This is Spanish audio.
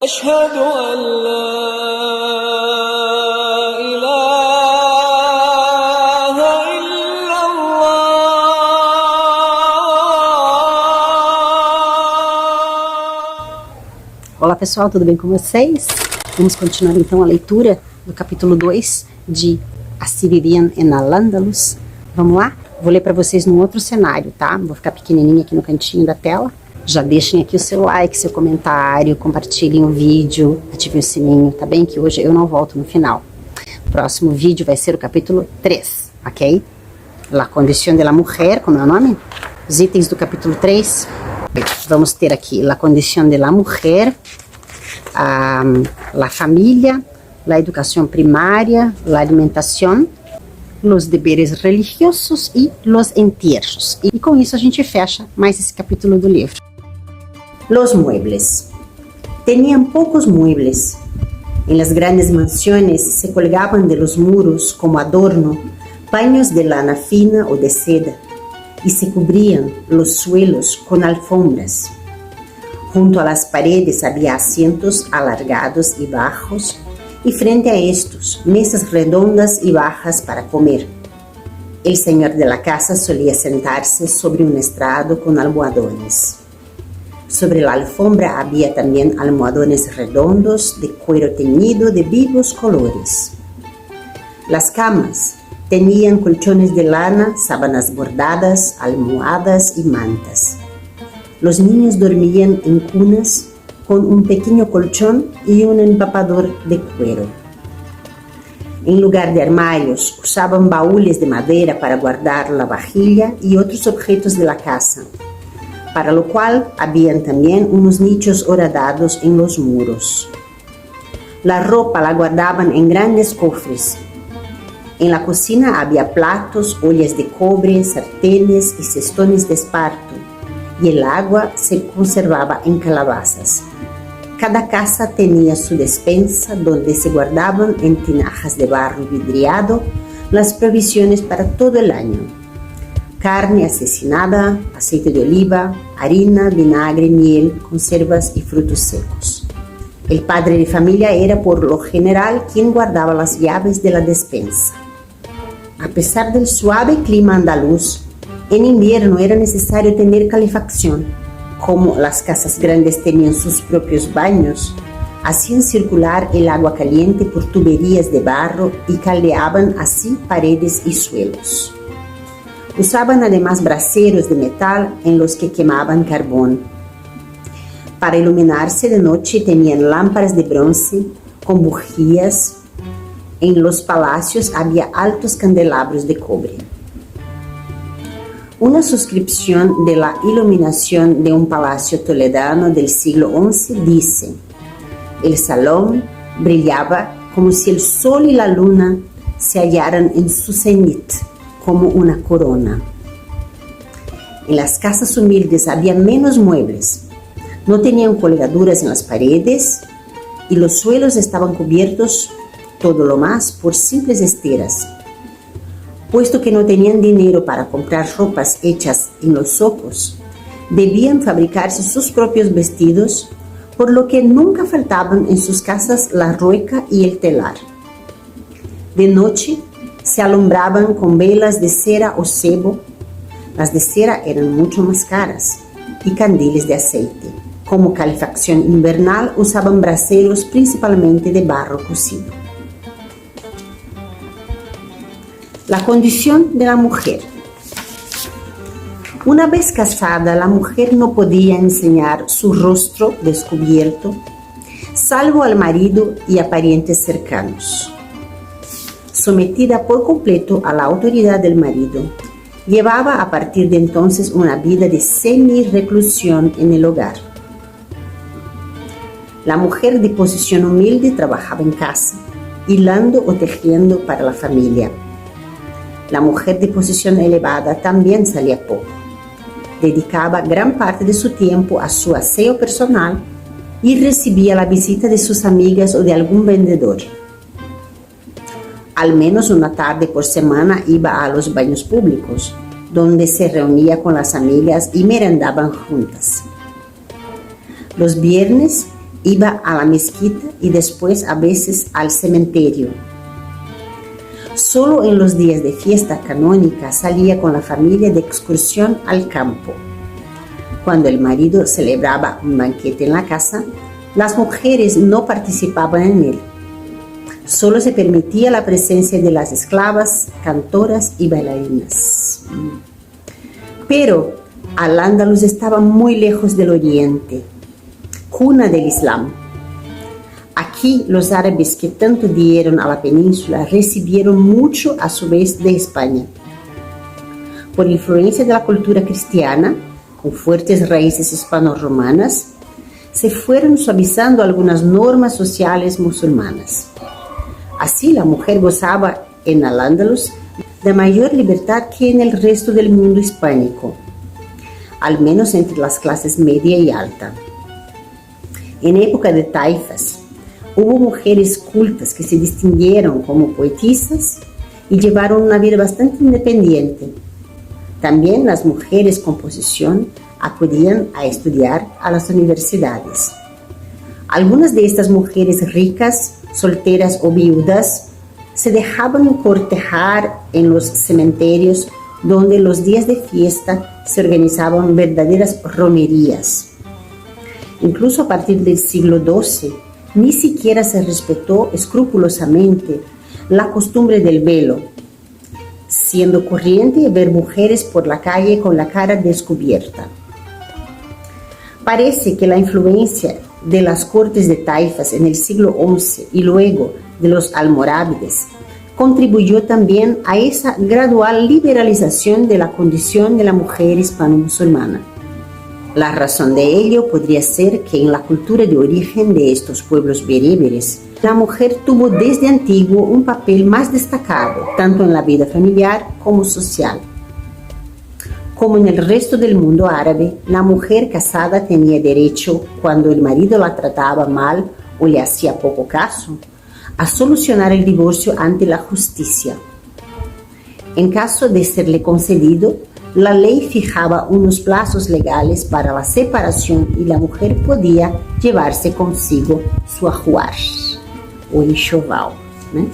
أشهد أن لا إله إلا الله. Olá pessoal, tudo bem com vocês? Vamos continuar então a leitura do capítulo 2 de Assyrian en Al-Andalus. Vamos lá? Vou ler para vocês num outro cenário, tá? Vou ficar pequenininha aqui no cantinho da tela. Já deixem aqui o seu like, seu comentário, compartilhem o vídeo, ativem o sininho, tá bem? Que hoje eu não volto no final. O próximo vídeo vai ser o capítulo 3, ok? La condición de la mujer, como é o nome? Os itens do capítulo 3. Vamos ter aqui la condición de la mujer, la familia, la educación primaria, la alimentación, los deberes religiosos e los entierros. E com isso a gente fecha mais esse capítulo do livro. Los muebles. Tenían pocos muebles. En las grandes mansiones se colgaban de los muros como adorno paños de lana fina o de seda y se cubrían los suelos con alfombras. Junto a las paredes había asientos alargados y bajos y frente a estos mesas redondas y bajas para comer. El señor de la casa solía sentarse sobre un estrado con almohadones. Sobre la alfombra había también almohadones redondos de cuero teñido de vivos colores. Las camas tenían colchones de lana, sábanas bordadas, almohadas y mantas. Los niños dormían en cunas con un pequeño colchón y un empapador de cuero. En lugar de armarios, usaban baúles de madera para guardar la vajilla y otros objetos de la casa, para lo cual habían también unos nichos horadados en los muros. La ropa la guardaban en grandes cofres. En la cocina había platos, ollas de cobre, sartenes y cestones de esparto, y el agua se conservaba en calabazas. Cada casa tenía su despensa donde se guardaban en tinajas de barro vidriado las provisiones para todo el año: carne acecinada, aceite de oliva, harina, vinagre, miel, conservas y frutos secos. El padre de familia era por lo general quien guardaba las llaves de la despensa. A pesar del suave clima andaluz, en invierno era necesario tener calefacción. Como las casas grandes tenían sus propios baños, hacían circular el agua caliente por tuberías de barro y caldeaban así paredes y suelos. Usaban además braseros de metal en los que quemaban carbón. Para iluminarse de noche tenían lámparas de bronce con bujías. En los palacios había altos candelabros de cobre. Una suscripción de la iluminación de un palacio toledano del siglo XI dice: el salón brillaba como si el sol y la luna se hallaran en su cenit, como una corona. En las casas humildes había menos muebles, no tenían colgaduras en las paredes y los suelos estaban cubiertos todo lo más por simples esteras. Puesto que no tenían dinero para comprar ropas hechas en los zocos, debían fabricarse sus propios vestidos, por lo que nunca faltaban en sus casas la rueca y el telar. De noche se alumbraban con velas de cera o sebo. Las de cera eran mucho más caras, y candiles de aceite. Como calefacción invernal usaban braseros principalmente de barro cocido. La condición de la mujer. Una vez casada, la mujer no podía enseñar su rostro descubierto, salvo al marido y a parientes cercanos. Sometida por completo a la autoridad del marido, llevaba a partir de entonces una vida de semi-reclusión en el hogar. La mujer de posición humilde trabajaba en casa, hilando o tejiendo para la familia. La mujer de posición elevada también salía poco. Dedicaba gran parte de su tiempo a su aseo personal y recibía la visita de sus amigas o de algún vendedor. Al menos una tarde por semana iba a los baños públicos, donde se reunía con las amigas y merendaban juntas. Los viernes Iba a la mezquita y después a veces al cementerio. Solo en los días de fiesta canónica salía con la familia de excursión al campo. Cuando el marido celebraba un banquete en la casa, las mujeres no participaban en él. Solo se permitía la presencia de las esclavas, cantoras y bailarinas. Pero Al-Ándalus estaba muy lejos del Oriente, cuna del Islam. Aquí los árabes que tanto dieron a la península recibieron mucho a su vez de España. Por influencia de la cultura cristiana, con fuertes raíces hispano-romanas, se fueron suavizando algunas normas sociales musulmanas. Así la mujer gozaba en Al-Ándalus de mayor libertad que en el resto del mundo hispánico, al menos entre las clases media y alta. En época de taifas, hubo mujeres cultas que se distinguieron como poetisas y llevaron una vida bastante independiente. También las mujeres con posición acudían a estudiar a las universidades. Algunas de estas mujeres ricas, solteras o viudas, se dejaban cortejar en los cementerios donde los días de fiesta se organizaban verdaderas romerías. Incluso a partir del siglo XII, ni siquiera se respetó escrupulosamente la costumbre del velo, siendo corriente ver mujeres por la calle con la cara descubierta. Parece que la influencia de las cortes de taifas en el siglo XI y luego de los almorávides contribuyó también a esa gradual liberalización de la condición de la mujer hispano-musulmana. La razón de ello podría ser que en la cultura de origen de estos pueblos bereberes, la mujer tuvo desde antiguo un papel más destacado, tanto en la vida familiar como social. Como en el resto del mundo árabe, la mujer casada tenía derecho, cuando el marido la trataba mal o le hacía poco caso, a solucionar el divorcio ante la justicia. En caso de serle concedido, la ley fijaba unos plazos legales para la separación y la mujer podía llevarse consigo su ajuar o enxoval, ¿no?